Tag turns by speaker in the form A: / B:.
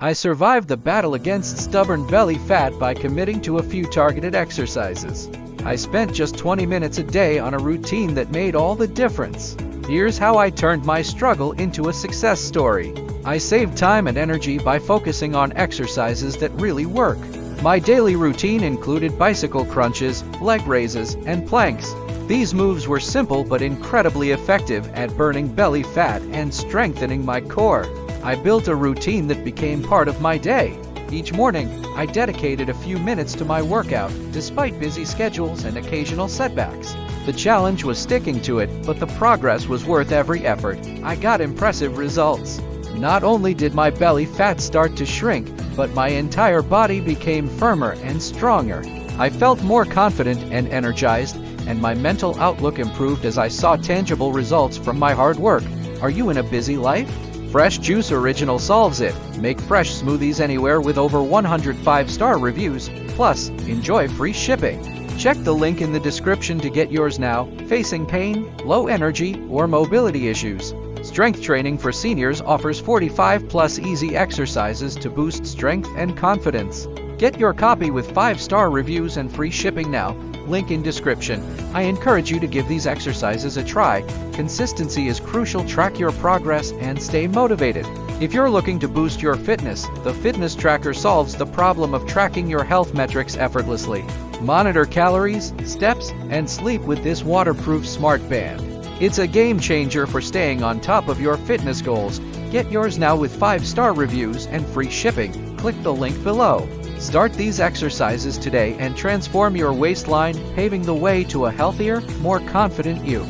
A: I survived the battle against stubborn belly fat by committing to a few targeted exercises. I spent just 20 minutes a day on a routine that made all the difference. Here's how I turned my struggle into a success story. I saved time and energy by focusing on exercises that really work. My daily routine included bicycle crunches, leg raises, and planks. These moves were simple but incredibly effective at burning belly fat and strengthening my core. I built a routine that became part of my day. Each morning, I dedicated a few minutes to my workout, despite busy schedules and occasional setbacks. The challenge was sticking to it, but the progress was worth every effort. I got impressive results. Not only did my belly fat start to shrink, but my entire body became firmer and stronger. I felt more confident and energized, and my mental outlook improved as I saw tangible results from my hard work. Are you in a busy life? Fresh Juice Original solves it. Make fresh smoothies anywhere with over 100 5-star reviews. Plus, enjoy free shipping. Check the link in the description to get yours now. Facing pain, low energy, or mobility issues? Strength Training for Seniors offers 45+ easy exercises to boost strength and confidence. Get your copy with 5-star reviews and free shipping now. Link in description. I encourage you to give these exercises a try. Consistency is crucial. Track your progress and stay motivated. If you're looking to boost your fitness, the Fitness Tracker solves the problem of tracking your health metrics effortlessly. Monitor calories, steps, and sleep with this waterproof smart band. It's a game changer for staying on top of your fitness goals. Get yours now with 5-star reviews and free shipping. Click the link below. Start these exercises today and transform your waistline, paving the way to a healthier, more confident you.